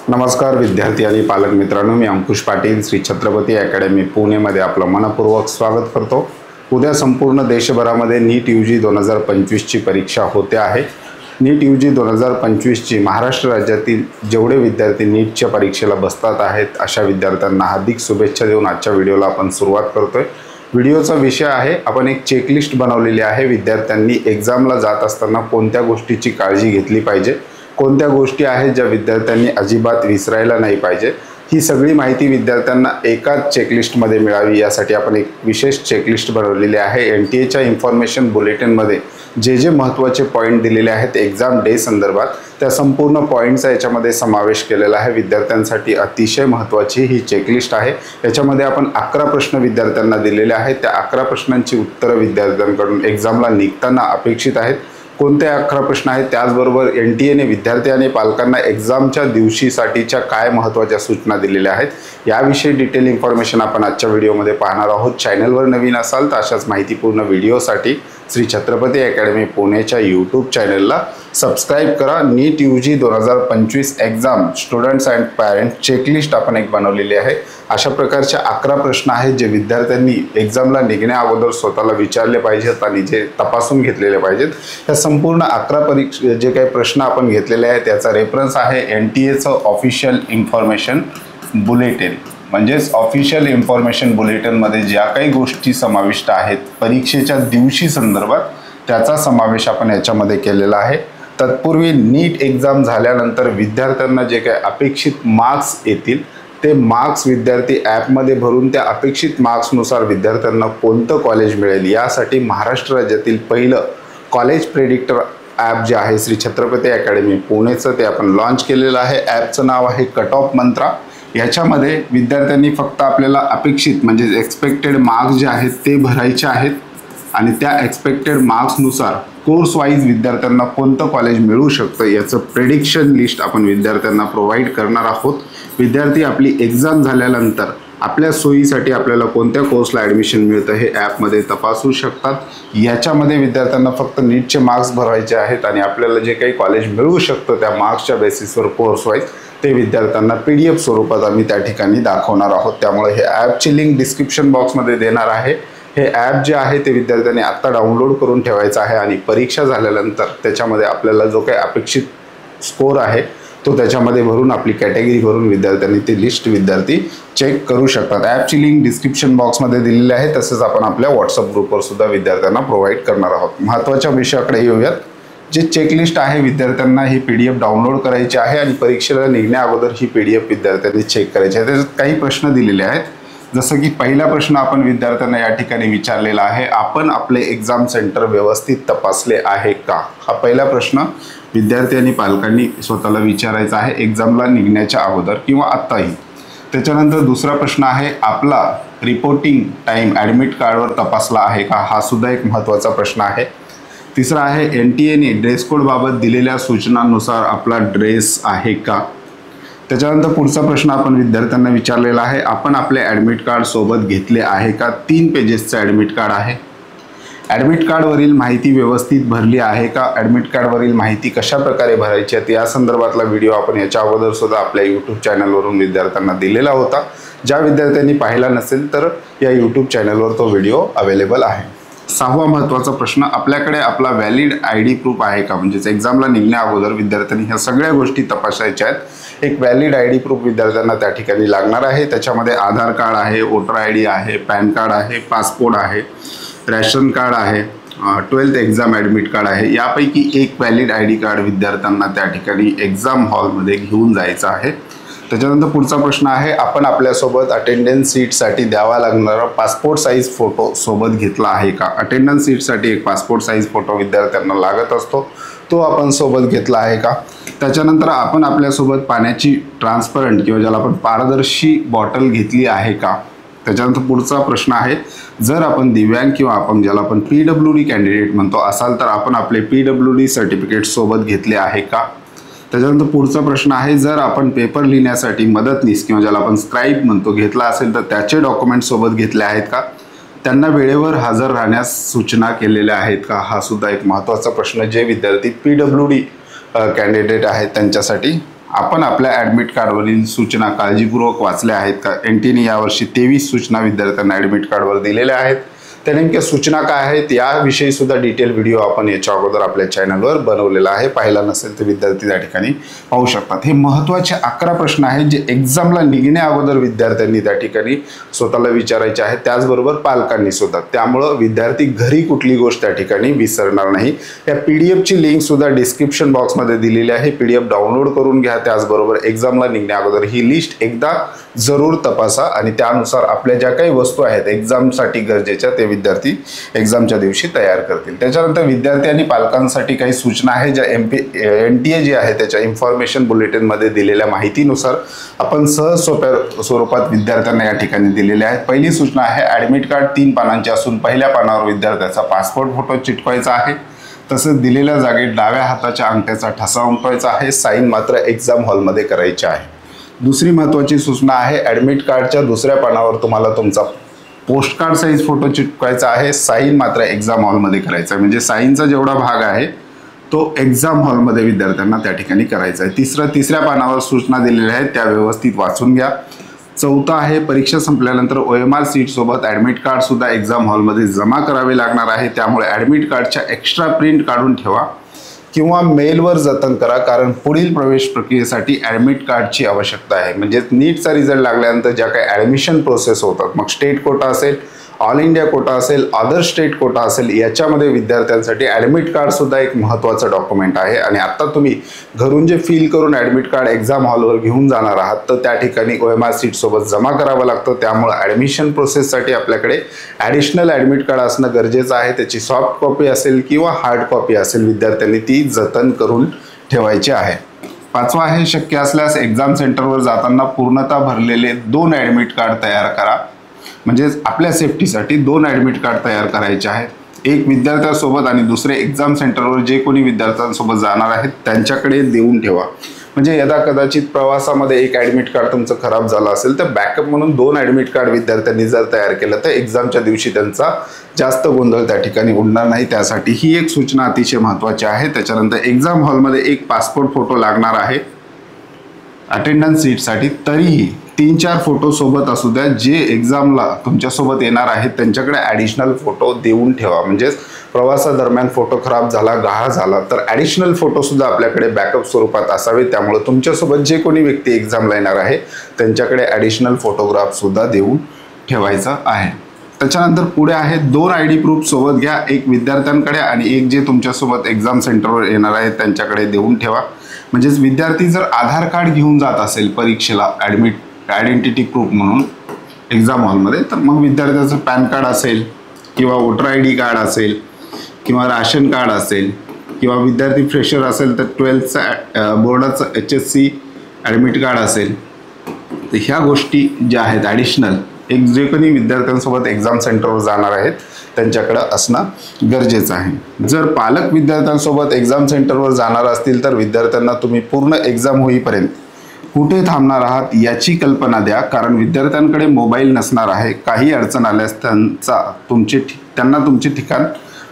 नमस्कार विद्यार्थी आणि पालक मित्रांनो, मी अंकुश पाटील श्री छत्रपती अकॅडमी पुणेमध्ये आपलं मनपूर्वक स्वागत करतो। उद्या संपूर्ण देशभरामध्ये नीट UG 2025 ची परीक्षा होते आहे। नीट UG 2025 ची महाराष्ट्र राज्यातील जेवढे विद्यार्थी नीटच्या परीक्षेला बसतात आहेत अशा विद्यार्थ्यांना हार्दिक शुभेच्छा देऊन आजच्या व्हिडिओला आपण सुरुवात करतोय। व्हिडिओचा विषय आहे, आपण एक चेकलिस्ट बनवलेली आहे। विद्यार्थ्यांनी एग्जामला जात असताना कोणत्या गोष्टीची काळजी घेतली पाहिजे, कोणत्या गोष्टी आहेत ज्या विद्यार्थ्यांनी अजिबात विसरायला नाही पाहिजे, ही सगळी माहिती विद्यार्थ्यांना एकाच चेकलिस्टमध्ये मिळावी यासाठी आपण एक विशेष चेकलिस्ट बनवलेली आहे। NTA इन्फॉर्मेशन बुलेटिनमध्ये जे महत्त्वाचे पॉईंट दिलेले आहेत एग्जाम डे संदर्भात, त्या संपूर्ण पॉईंटचा याच्यामध्ये समावेश केलेला आहे। विद्यार्थ्यांसाठी अतिशय महत्त्वाची ही चेकलिस्ट आहे। याच्यामध्ये आपण 11 प्रश्न विद्यार्थ्यांना दिलेले आहेत। त्या 11 प्रश्नांची उत्तरं विद्यार्थ्यांकडून एग्जामला निघताना अपेक्षित आहेत। कोणते 11 प्रश्न आहेत, त्याचबरोबर NTA विद्यार्थी आणि पालकांना एग्जामच्या दिवशीसाठीच्या काय महत्त्वाच्या सूचना दिलेल्या आहेत याविषयी डिटेल इन्फॉर्मेशन आपण आजच्या व्हिडिओमध्ये पाहणार आहोत। चॅनलवर नवीन असाल तर अशाच माहितीपूर्ण व्हिडिओसाठी श्री छत्रपती अकॅडमी पुणेच्या यूट्यूब चॅनलला सबस्क्राइब करा। नीट UG 2025 exam students and parent checklist आपण एक बनवलेली आहे। अशा प्रकारचे 11 प्रश्न आहेत जे विद्यार्थ्यांनी एग्जामला निघण्या अगोदर स्वतःला विचारले पाहिजेत आणि जे तपासून घेतलेले पाहिजेत। या संपूर्ण 11 जे काही प्रश्न आपण घेतलेले आहेत त्याचा रेफरन्स आहे NTA ऑफिशियल इन्फॉर्मेशन बुलेटिन, म्हणजेच ऑफिशियल इन्फॉर्मेशन बुलेटिनमध्ये ज्या काही गोष्टी समाविष्ट आहेत परीक्षेच्या दिवशी संदर्भात त्याचा समावेश आपण याच्यामध्ये केलेला आहे। तत्पूर्वी नीट एग्जाम झाल्यानंतर विद्यार्थ्यांना जे काही अपेक्षित मार्क्स येतील ते मार्क्स विद्यार्थी ॲपमध्ये भरून त्या अपेक्षित मार्क्सनुसार विद्यार्थ्यांना कोणतं कॉलेज मिळेल यासाठी महाराष्ट्र राज्यातील पहिलं कॉलेज प्रेडिक्टर ॲप जे आहे श्री छत्रपती अकॅडमी पुणेचं ते आपण लॉन्च केलेलं आहे। ॲपचं नाव आहे कट ऑफ मंत्रा। याच्यामध्ये विद्यार्थ्यांनी फक्त आपल्याला अपेक्षित म्हणजे एक्सपेक्टेड मार्क्स जे आहेत ते भरायचे आहेत आणि त्या एक्सपेक्टेड मार्क्सनुसार कोर्स वाईज विद्यार्थ्यांना कोणतं कॉलेज मिळू शकतं याचं प्रेडिक्शन लिस्ट आपण विद्यार्थ्यांना प्रोव्हाइड करणार आहोत। विद्यार्थी आपली एग्जाम झाल्यानंतर आपल्या सोयीसाठी आपल्याला कोणत्या कोर्सला ॲडमिशन मिळतं हे ॲपमध्ये तपासू शकतात। याच्यामध्ये विद्यार्थ्यांना फक्त नीटचे मार्क्स भरायचे आहेत आणि आपल्याला जे काही कॉलेज मिळू शकतं त्या मार्क्सच्या बेसिसवर कोर्स वाईज ते विद्यार्थ्यांना PDF स्वरूपात आम्ही त्या ठिकाणी दाखवणार आहोत। त्यामुळे हे ॲपची लिंक डिस्क्रिप्शन बॉक्समध्ये देणार आहे। हे ॲप जे आहे ते विद्यार्थ्यांनी आत्ता डाउनलोड करून ठेवायचं आहे आणि परीक्षा झाल्यानंतर त्याच्यामध्ये आपल्याला जो काही अपेक्षित स्कोर आहे तो त्याच्यामध्ये भरून आपली कॅटेगरी भरून विद्यार्थ्यांनी ती लिस्ट विद्यार्थी चेक करू शकतात। ॲपची लिंक डिस्क्रिप्शन बॉक्समध्ये दिलेली आहे। तसंच आपण आपल्या व्हॉट्सअप ग्रुपवर सुद्धा विद्यार्थ्यांना प्रोव्हाइड करणार आहोत। महत्त्वाच्या विषयाकडे येऊयात। जे चेकलिस्ट आहे विद्यार्थ्यांना ही PDF डाउनलोड करायची आहे आणि परीक्षेला निघण्या अगोदर ही PDF विद्यार्थ्यांनी चेक करायची आहे। त्याच्यात काही प्रश्न दिलेले आहेत, जसं की पहिला प्रश्न आपण विद्यार्थ्यांना या ठिकाणी विचारलेला आहे, आपण आपले एग्जाम सेंटर व्यवस्थित तपासले आहे का? हा पहिला प्रश्न विद्यार्थी आणि पालकांनी स्वतःला विचारायचा आहे एग्जामला निघण्याच्या अगोदर किंवा आत्ताही। त्याच्यानंतर दुसरा प्रश्न आहे, आपला रिपोर्टिंग टाइम ॲडमिट कार्डवर तपासला आहे का? हा सुद्धा एक महत्त्वाचा प्रश्न आहे। तिसरा आहे, NTA ड्रेस कोड बाबत दिलेल्या सूचनांनुसार आपला ड्रेस आहे का? त्याच्यानंतर पुढचा प्रश्न आपण विद्यार्थ्यांना विचारलेला आहे, आपण आपले ॲडमिट कार्ड सोबत घेतले आहे का? 3 पेजेसचं ॲडमिट कार्ड आहे। ॲडमिट कार्डवरील माहिती व्यवस्थित भरली आहे का? ॲडमिट कार्डवरील माहिती कशा प्रकारे भरायची आहे या संदर्भातला व्हिडिओ आपण याच्या अगोदर सुद्धा आपल्या यूट्यूब चॅनलवरून विद्यार्थ्यांना दिलेला होता। ज्या विद्यार्थ्यांनी पाहिला नसेल तर या यूट्यूब चॅनलवर तो व्हिडिओ अवेलेबल आहे। 6वा महत्त्वाचा प्रश्न, आपल्याकडे आपला व्हॅलिड ID प्रूफ आहे का? म्हणजेच एक्झामला निघण्या अगोदर विद्यार्थ्यांनी ह्या सगळ्या गोष्टी तपासायच्या आहेत। एक व्हॅलिड ID प्रूफ विद्यार्थ्यांना त्या ठिकाणी लागणार आहे। त्याच्यामध्ये आधार कार्ड आहे, वोटर ID आहे, पॅन कार्ड आहे, पासपोर्ट आहे, रॅशन कार्ड आहे, 12th एक्झाम ॲडमिट कार्ड आहे। यापैकी एक व्हॅलिड ID कार्ड विद्यार्थ्यांना त्या ठिकाणी एक्झाम हॉलमध्ये घेऊन जायचं आहे। त्याच्यानंतर पुढचा प्रश्न आहे, आपण आपल्यासोबत अटेंडन्स सीटसाठी द्यावा लागणारा पासपोर्ट साईज फोटो सोबत घेतला आहे का? अटेंडन्स सीटसाठी एक पासपोर्ट साईज फोटो विद्यार्थ्यांना लागत असतो, तो आपण सोबत घेतला आहे का? त्याच्यानंतर आपण आपल्यासोबत पाण्याची ट्रान्सपरंट किंवा ज्याला आपण पारदर्शी बॉटल घेतली आहे का? त्याच्यानंतर पुढचा प्रश्न आहे, जर आपण दिव्यांग किंवा आपण ज्याला आपण PWD कॅन्डिडेट म्हणतो असाल तर आपण आपले PWD सर्टिफिकेट सोबत घेतले आहे का? त्याच्यानंतर पुढचा प्रश्न आहे, जर आपण पेपर लिहिण्यासाठी मदतनीस किंवा ज्याला आपण स्क्राइब म्हणतो घेतला असेल तर त्याचे डॉक्युमेंट सोबत घेतले आहेत का? त्यांना वेळेवर हजर राहण्यास सूचना केलेल्या आहेत का? हा सुद्धा एक महत्त्वाचा प्रश्न जे विद्यार्थी PWD कॅन्डिडेट आहेत त्यांच्यासाठी आपण आपल्या ॲडमिट कार्डवरील सूचना काळजीपूर्वक वाचल्या आहेत का? NTAने यावर्षी 23 सूचना विद्यार्थ्यांना ॲडमिट कार्डवर दिलेल्या आहेत. त्या नेमक्या सूचना काय आहेत याविषयी सुद्धा डिटेल व्हिडिओ आपण याच्या अगोदर आपल्या चॅनलवर बनवलेला आहे. पाहिला नसेल तर विद्यार्थी त्या ठिकाणी पाहू शकतात. हे महत्त्वाचे 11 प्रश्न आहेत जे एक्झामला निघण्या अगोदर विद्यार्थ्यांनी त्या ठिकाणी स्वतःला विचारायचे आहेत, त्याचबरोबर पालकांनी सुद्धा. त्यामुळं विद्यार्थी घरी कुठली गोष्ट त्या ठिकाणी विसरणार नाही. या PDFची लिंक सुद्धा डिस्क्रिप्शन बॉक्समध्ये दिलेली आहे. PDF डाउनलोड करून घ्या. त्याचबरोबर एक्झामला निघण्या अगोदर ही लिस्ट एकदा जरूर तपासा आणि त्यानुसार आपल्या ज्या काही वस्तू आहेत एक्झामसाठी गरजेच्या ते विद्यार्थी एक्झामच्या दिवशी तयार करतील. त्याच्यानंतर विद्यार्थी आणि पालकांसाठी काही सूचना आहेत ज्या NTA जी आहे त्याच्या इन्फॉर्मेशन बुलेटिनमध्ये दिलेल्या माहितीनुसार आपण सहज सोप्या स्वरूपात विद्यार्थ्यांना या ठिकाणी दिलेल्या आहेत. पहिली सूचना आहे, ॲडमिट कार्ड 3 पानांचे असून पहिल्या पानावर विद्यार्थ्याचा पासपोर्ट फोटो चिटकवायचा आहे. तसेच दिलेल्या जागेत डाव्या हाताच्या अंगठ्याचा ठसा उमटवायचा आहे. साईन मात्र एक्झाम हॉलमध्ये करायची आहे. दुसरी महत्त्वाची सूचना आहे, ॲडमिट कार्डच्या दुसऱ्या पानावर तुम्हाला तुमचा पोस्टकार्ड साईज फोटो चिटकवायचा आहे. साईन मात्र एक्झाम हॉलमध्ये करायचा आहे. म्हणजे साईनचा जेवढा भाग आहे तो एक्झाम हॉलमध्ये विद्यार्थ्यांना त्या ठिकाणी करायचा आहे. तिसऱ्या पानावर सूचना दिलेल्या आहेत त्या व्यवस्थित वाचून घ्या. चौथा आहे, परीक्षा संपल्यानंतर OMR सीट सोबत ॲडमिट कार्ड सुद्धा एक्झाम हॉलमध्ये जमा करावे लागणार आहे. त्यामुळे ॲडमिट कार्डच्या एक्स्ट्रा प्रिंट काढून ठेवा किंवा मेलवर जतन करा, कारण पुढील प्रवेश प्रक्रियेसाठी ॲडमिट कार्डची आवश्यकता आहे. म्हणजे नीटचा रिझल्ट लागल्यानंतर ज्या काही ॲडमिशन प्रोसेस होतात, मग स्टेट कोटा असेल, ऑल इंडिया कोटा असेल, अदर स्टेट कोटा असेल, याच्यामध्ये विद्यार्थ्यांसाठी ॲडमिट कार्ड सुद्धा एक महत्त्वाचं डॉक्युमेंट आहे. आणि आता तुम्ही घरून जे फिल करून ॲडमिट कार्ड एक्झाम हॉलवर घेऊन जाणार आहात तर त्या ठिकाणी OMR सीटसोबत जमा करावं लागतं. त्यामुळे ॲडमिशन प्रोसेससाठी आपल्याकडे ॲडिशनल ॲडमिट कार्ड असणं गरजेचं आहे. त्याची सॉफ्ट कॉपी असेल किंवा हार्ड कॉपी असेल, विद्यार्थ्यांनी ती जतन करून ठेवायची आहे. पाचवा आहे, शक्य असल्यास एक्झाम सेंटरवर जाताना पूर्णतः भरलेले 2 ॲडमिट कार्ड तयार करा. म्हणजेच आपल्या सेफ्टीसाठी 2 ॲडमिट कार्ड तयार करायचे आहेत. एक विद्यार्थ्यांसोबत आणि दुसरे एक्झाम सेंटरवर जे कोणी विद्यार्थ्यांसोबत जाणार आहेत त्यांच्याकडे देऊन ठेवा. म्हणजे यदा कदाचित प्रवासामध्ये एक ॲडमिट कार्ड तुमचं खराब झालं असेल तर बॅकअप म्हणून 2 ॲडमिट कार्ड विद्यार्थ्यांनी जर तयार केलं तर एक्झामच्या दिवशी त्यांचा जास्त गोंधळ त्या ठिकाणी उडणार नाही. त्यासाठी ही एक सूचना अतिशय महत्त्वाची आहे. त्याच्यानंतर एक्झाम हॉलमध्ये एक पासपोर्ट फोटो लागणार आहे अटेंडन्स सीटसाठी. तरीही 3-4 फोटो सोबत असू द्या. जे एक्झामला तुमच्यासोबत येणार आहेत त्यांच्याकडे ॲडिशनल फोटो देऊन ठेवा. म्हणजेच प्रवासादरम्यान फोटो खराब झाला, गहाळ झाला तर ॲडिशनल फोटोसुद्धा आपल्याकडे बॅकअप स्वरूपात असावे. त्यामुळे तुमच्यासोबत जे कोणी व्यक्ती एक्झामला येणार आहे त्यांच्याकडे ॲडिशनल फोटोग्राफसुद्धा देऊन ठेवायचं आहे. त्याच्यानंतर पुढे आहे, 2 ID प्रूफ सोबत घ्या. एक विद्यार्थ्यांकडे आणि एक जे तुमच्यासोबत एक्झाम सेंटरवर येणार आहेत त्यांच्याकडे देऊन ठेवा. म्हणजेच विद्यार्थी जर आधार कार्ड घेऊन जात असेल परीक्षेला आयडेंटिटी प्रूफ म्हणून एक्झाम हॉलमध्ये, तर मग विद्यार्थ्याचं पॅन कार्ड असेल किंवा वोटर ID कार्ड असेल किंवा राशन कार्ड असेल किंवा विद्यार्थी फ्रेशर असेल तर 12th बोर्डाचं HSC ॲडमिट कार्ड असेल, तर ह्या गोष्टी ज्या आहेत ॲडिशनल एक जे कोणी विद्यार्थ्यांसोबत एक्झाम सेंटरवर जाणार आहेत त्यांच्याकडे असणं गरजेचं आहे. जर पालक विद्यार्थ्यांसोबत एक्झाम सेंटरवर जाणार असतील तर विद्यार्थ्यांना तुम्ही पूर्ण एक्झाम होईपर्यंत कुठे थांबणार आहात याची कल्पना द्या, कारण विद्यार्थ्यांकडे मोबाईल नसणार आहे. काही अडचण आल्यास त्यांना तुमचे ठिकाण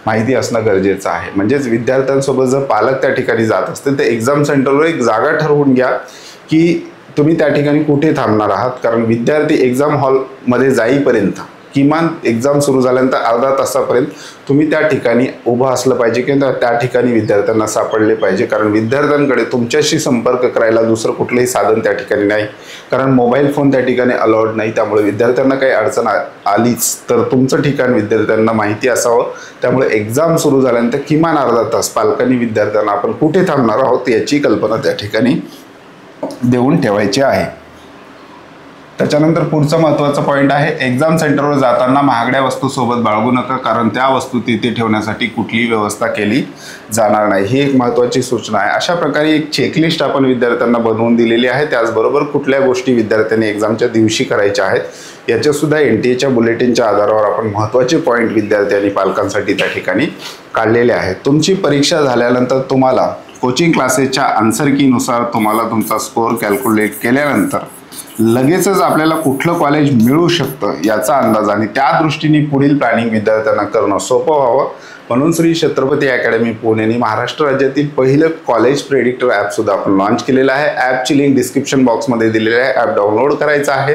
माहिती असणं गरजेचं आहे. म्हणजेच विद्यार्थ्यांसोबत जर पालक त्या ठिकाणी जात असतील तर एक्झाम सेंटरवर एक जागा ठरवून घ्या की तुम्ही त्या ठिकाणी कुठे थांबणार आहात, कारण विद्यार्थी एक्झाम हॉलमध्ये जाईपर्यंत किमान एक्झाम सुरू झाल्यानंतर अर्धा तासापर्यंत तुम्ही त्या ठिकाणी उभं असलं पाहिजे किंवा त्या ठिकाणी विद्यार्थ्यांना सापडले पाहिजे. कारण विद्यार्थ्यांकडे तुमच्याशी संपर्क करायला दुसरं कुठलंही साधन त्या ठिकाणी नाही, कारण मोबाईल फोन त्या ठिकाणी अलाउड नाही. त्यामुळे विद्यार्थ्यांना काही अडचण आलीच तर तुमचं ठिकाण विद्यार्थ्यांना माहिती असावं. त्यामुळे एक्झाम सुरू झाल्यानंतर किमान अर्धा तास पालकांनी विद्यार्थ्यांना आपण कुठे थांबणार आहोत याची कल्पना त्या ठिकाणी देऊन ठेवायची आहे. त्याच्यानंतर पुढचा महत्त्वाचा पॉईंट आहे, एक्झाम सेंटरवर जाताना महागड्या वस्तू सोबत बाळगू नका, कारण त्या वस्तू तिथे ठेवण्यासाठी कुठलीही व्यवस्था केली जाणार नाही. ही एक महत्त्वाची सूचना आहे. अशा प्रकारे एक चेकलिस्ट आपण विद्यार्थ्यांना बनवून दिलेली आहे. त्याचबरोबर कुठल्या गोष्टी विद्यार्थ्यांनी एक्झामच्या दिवशी करायच्या आहेत याच्यासुद्धा NTA बुलेटिनच्या आधारावर आपण महत्त्वाचे पॉईंट विद्यार्थी आणि पालकांसाठी त्या ठिकाणी काढलेले आहेत. तुमची परीक्षा झाल्यानंतर तुम्हाला कोचिंग क्लासेसच्या आन्सर कीनुसार तुम्हाला तुमचा स्कोअर कॅल्क्युलेट केल्यानंतर लगेचच आपल्याला कुठलं कॉलेज मिळू शकतं याचा अंदाज आणि त्या दृष्टीने पुढील प्लॅनिंग विद्यार्थ्यांना करणं सोपं व्हावं म्हणून श्री छत्रपती अकॅडमी पुणेने महाराष्ट्र राज्यातील पहिलं कॉलेज प्रेडिक्टर ॲपसुद्धा आपण लॉन्च केलेलं आहे। ॲपची लिंक डिस्क्रिप्शन बॉक्समध्ये दिलेली आहे। ॲप डाउनलोड करायचं आहे,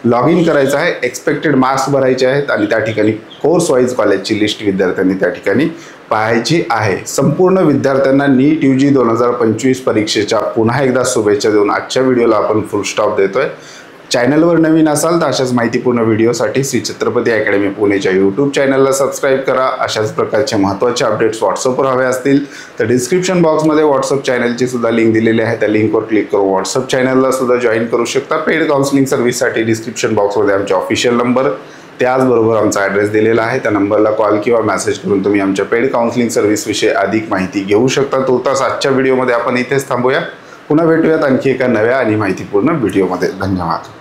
लॉग इन करायचं आहे, एक्सपेक्टेड मार्क्स भरायचे आहेत आणि त्या ठिकाणी कोर्स वाईज कॉलेजची लिस्ट विद्यार्थ्यांनी त्या ठिकाणी पाहायची आहे। संपूर्ण विद्यार्थ्यांना नीट UG 2025 परीक्षेच्या पुन्हा एकदा शुभेच्छा देऊन आजच्या व्हिडिओला आपण फुल स्टॉप देतोय। चॅनलवर नवीन असाल तर अशाच माहितीपूर्ण व्हिडिओसाठी श्री छत्रपती अकॅडमी पुणेच्या यूट्यूब चॅनलला सबस्क्राईब करा। अशाच प्रकारचे महत्त्वाचे अपडेट्स व्हॉट्सअपवर हवे असतील तर डिस्क्रिप्शन बॉक्समध्ये व्हॉट्सअप चॅनलची सुद्धा लिंक दिलेली आहे। त्या लिंकवर क्लिक करून व्हॉट्सअप चॅनलला सुद्धा जॉईन करू शकता। पेड काउन्सिलिंग सर्व्हिससाठी डिस्क्रिप्शन बॉक्समध्ये आमचे ऑफिशियल नंबर त्याचबरोबर आमचा ॲड्रेस दिलेला आहे। त्या नंबरला कॉल किंवा मेसेज करून तुम्ही आमच्या पेड काउन्सिलिंग सर्व्हिसविषयी अधिक माहिती घेऊ शकता। तूर्तास आजच्या व्हिडिओमध्ये आपण इथेच थांबूया। पुन्हा भेटूयात आणखी एका नव्या आणि माहितीपूर्ण व्हिडिओमध्ये। धन्यवाद।